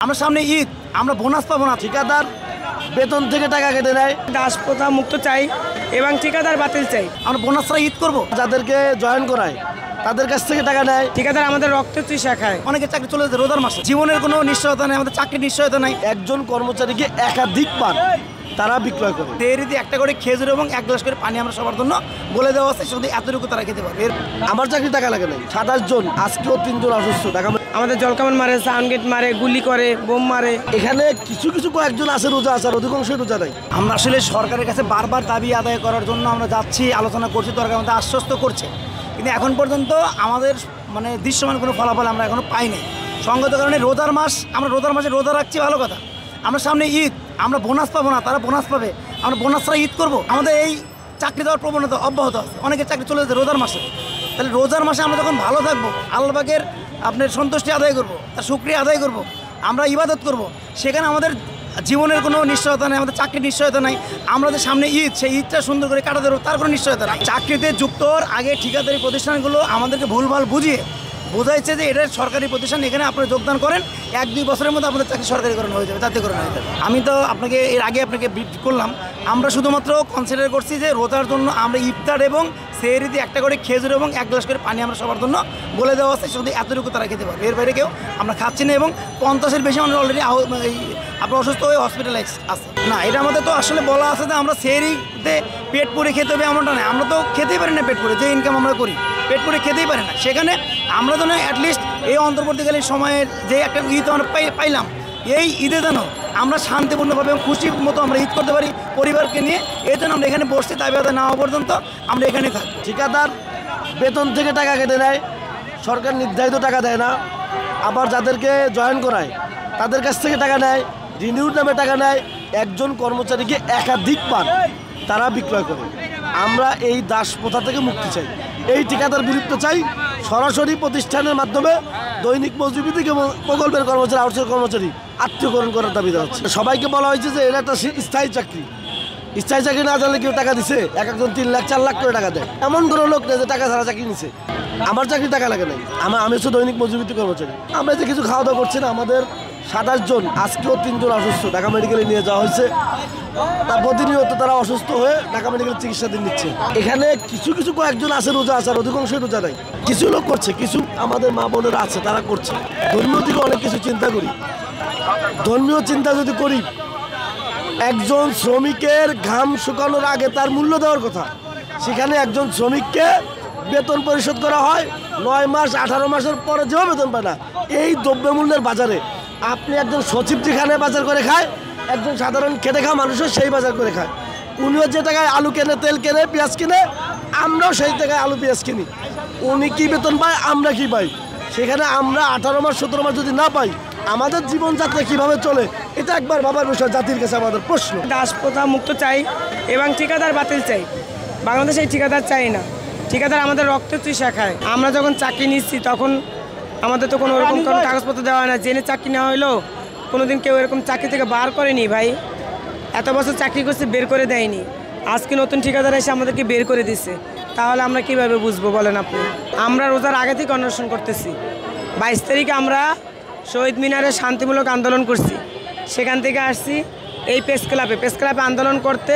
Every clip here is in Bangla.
আমরা সামনে ঈদ, আমরা বোনাস পাবো না। ঠিকাদার বেতন থেকে টাকা কেটে নেয়। দাস প্রথা মুক্ত চাই এবং ঠিকাদার বাতিল চাই। আমরা বোনাস ছাড়া ঈদ করবো। যাদেরকে জয়েন করায় তাদের কাছ থেকে টাকা নেয়। ঠিকাদার আমাদের রক্ত চুষে খায়। অনেকে চাকরি চলে যাচ্ছে রোজার মাসে। জীবনের কোনো নিশ্চয়তা নেই, আমাদের চাকরির নিশ্চয়তা নাই। একজন কর্মচারীকে একাধিক পান তারা বিক্রয় করে। দেরিতে একটা করে খেজুর এবং এক গ্লাস করে পানি আমরা সবার জন্য বলে দেওয়া আছে, শুধু এতটুকু তারা খেতে পারবে। আমার চাকরি টাকা লাগে নাই। 27 জন, আজকেও 3 জন অসুস্থ। আমাদের জলকামান মারে, সাউন্ড গেট মারে, গুলি করে, বোম মারে। এখানে কিছু কিছু কয়েকজন আছে রোজা আছে, আর অধিকাংশই রোজা নাই। আমরা আসলে সরকারের কাছে বারবার দাবি আদায় করার জন্য আমরা যাচ্ছি, আলোচনা করছি, দরকার আমাদের আশ্বস্ত করছে, কিন্তু এখন পর্যন্ত আমাদের দৃশ্যমান কোনো ফলাফল আমরা এখনো পাইনি। সঙ্গত কারণে রোজার মাস, আমরা রোজার মাসে রোজা রাখছি, ভালো কথা। আমরা সামনে ঈদ, আমরা বোনাস পাবো না, তারা বোনাস পাবে। আমরা বোনাস ছাড়া ঈদ করবো। আমাদের এই চাকরি দেওয়ার প্রবণতা অব্যাহত আছে। অনেকে চাকরি চলে যাচ্ছে রোজার মাসে। তাহলে রোজার মাসে আমরা যখন ভালো থাকবো, আল্লাহর আপনার সন্তুষ্টি আদায় করবো, তার শুকরিয়া আদায় করবো, আমরা ইবাদত করব, সেখানে আমাদের জীবনের কোনো নিশ্চয়তা নেই, আমাদের চাকরির নিশ্চয়তা নাই। আমরা যে সামনে ঈদ, সেই ঈদটা সুন্দর করে কাটাতে দেবো, তার কোনো নিশ্চয়তা নাই। চাকরিতে যুক্ত হওয়ার আগে ঠিকাদারি প্রতিষ্ঠানগুলো আমাদেরকে ভুলভাল বোঝাইছে যে এটা সরকারি প্রতিষ্ঠান, এখানে আপনারা যোগদান করেন, 1-2 বছরের মধ্যে আপনাদের চাকরি সরকারিকরণ হয়ে যাবে, জাতীয়করণ হয়ে যাবে। আমি তো এর আগে আপনাকে ব্রিফ করলাম, আমরা শুধুমাত্র কনসিডার করছি যে রোজার জন্য আমরা ইফতার এবং সেহরিতে একটা করে খেজুর এবং 1 গ্লাস করে পানি আমরা সবার জন্য বলে দেওয়া আছে, শুধু এতটুকু তারা খেতে পারবে। এর বাইরে কেউ আমরা খাচ্ছি না, এবং 50-এর বেশি আমরা অলরেডি আপনার অসুস্থ হয়ে হসপিটালাইজ আছে। না, এটা আমাদের তো আসলে বলা আছে যে আমরা সেহরিতে পেট পুরে খেতে হবে এমনটা নয়। আমরা তো খেতেই পারি না পেট পুরে, যে ইনকাম আমরা করি পেট পুরে খেতেই পারি না। সেখানে আমরা যেন অ্যাটলিস্ট এই অন্তর্বর্তীকালীন সময়ের যে একটা ঈদ আমরা পাইলাম, এই ঈদে যেন আমরা শান্তিপূর্ণভাবে এবং খুশি মতো আমরা ঈদ করতে পারি পরিবারকে নিয়ে। এই জন্য আমরা এখানে বসছি, দাবি আদায় না হওয়া পর্যন্ত আমরা এখানে থাকি। ঠিকাদার বেতন থেকে টাকা কেটে নেয়, সরকার নির্ধারিত টাকা দেয় না। আবার যাদেরকে জয়েন করায় তাদের কাছ থেকে টাকা নেয়, রিনিউর নামে টাকা নেয়। একজন কর্মচারীকে একাধিক পান তারা বিক্রয় করে। আমরা এই দাস প্রথা থেকে মুক্তি চাই, এই ঠিকাদার বিলুপ্ত চাই। সরাসরি প্রতিষ্ঠানের মাধ্যমে দৈনিক মজুরি থেকে প্রকল্পের কর্মচারী, আউটসোর্স কর্মচারী আত্মীয়করণ করার দাবি হচ্ছে। সবাইকে বলা হয়েছে যে এটা একটা স্থায়ী চাকরি। স্থায়ী চাকরি না জানলে কেউ টাকা দিছে, একজন 3 লাখ 4 লাখ করে টাকা দেয়। এমন কোনো লোক নেই যে টাকা ছাড়া চাকরি নিছে। আমার চাকরি টাকা লাগে নাই, আমি হচ্ছে দৈনিক মজুরিতে কর্মচারী। আমরা যে কিছু খাওয়া দাওয়া করছি না, আমাদের 27 জন, আজকেও 3 জন অসুস্থ, ঢাকা মেডিকেলে নিয়ে যাওয়া হয়েছে। তার প্রতিনিয়ত তারা অসুস্থ হয়ে ঢাকা মেডিকেল চিকিৎসাধীন নিচ্ছে। এখানে কিছু কিছু কয়েকজন আছে রোজা আছে, আর অধিকাংশই রোজা নাই। কিছু লোক করছে, কিছু আমাদের মা বোনেরা আছে তারা করছে। ধর্মীয় দিকে অনেক কিছু চিন্তা করি। ধর্মীয় চিন্তা যদি করি, একজন শ্রমিকের ঘাম শুকানোর আগে তার মূল্য দেওয়ার কথা। সেখানে একজন শ্রমিককে বেতন পরিশোধ করা হয় 9 মাস 18 মাসের পরে, যেও বেতন পায় না। এই দ্রব্যমূল্যের বাজারে আপনি একজন সচিব যেখানে বাজার করে খায়, একজন সাধারণ খেটে খাওয়া মানুষও সেই বাজার করে খায়। উনিও যে টাকায় আলু কেনে, তেল কেনে, পেঁয়াজ কিনে, আমরাও সেই টাকায় আলু পেঁয়াজ কিনি। উনি কি বেতন পায়, আমরা কি পাই? সেখানে আমরা 18 মাস 17 মাস যদি না পাই, আমাদের জীবনযাত্রা কীভাবে চলে, এটা একবার ভাবার বিষয়। জাতির কাছে আমাদের প্রশ্ন। দাস প্রথা মুক্ত চাই এবং ঠিকাদার বাতিল চাই। বাংলাদেশে এই ঠিকাদার চাই না। ঠিকাদার আমাদের রক্ত চুষে খায়। আমরা যখন চাকরি নিচ্ছি তখন আমাদের তো কোনো ওরকম কোনো কাগজপত্র দেওয়া হয় না। জেনে চাকরি নেওয়া হলো, কোনোদিন কেউ এরকম চাকরি থেকে বার করেনি ভাই। এত বছর চাকরি করছে, বের করে দেয়নি। আজকে নতুন ঠিকাদার এসে আমাদেরকে বের করে দিচ্ছে, তাহলে আমরা কীভাবে বুঝবো বলেন আপনি? আমরা রোজার আগে থেকে অন্বেষণ করতেছি। 22 তারিখে আমরা শহীদ মিনারে শান্তিমূলক আন্দোলন করছি। সেখান থেকে আসছি এই প্রেস ক্লাবে আন্দোলন করতে,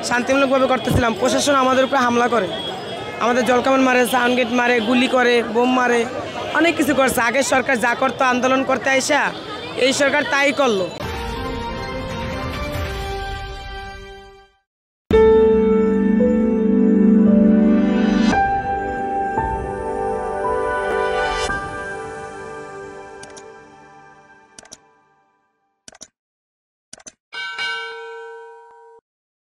শান্তিমূলকভাবে করতেছিলাম। প্রশাসন আমাদের উপরে হামলা করে, আমাদের জলকামান মারে, সাউন্ড গেট মারে, গুলি করে, বোম মারে, অনেক কিছু করছে। আগের সরকার যা করতো আন্দোলন করতে আইসা, এই সরকার তাই করলো।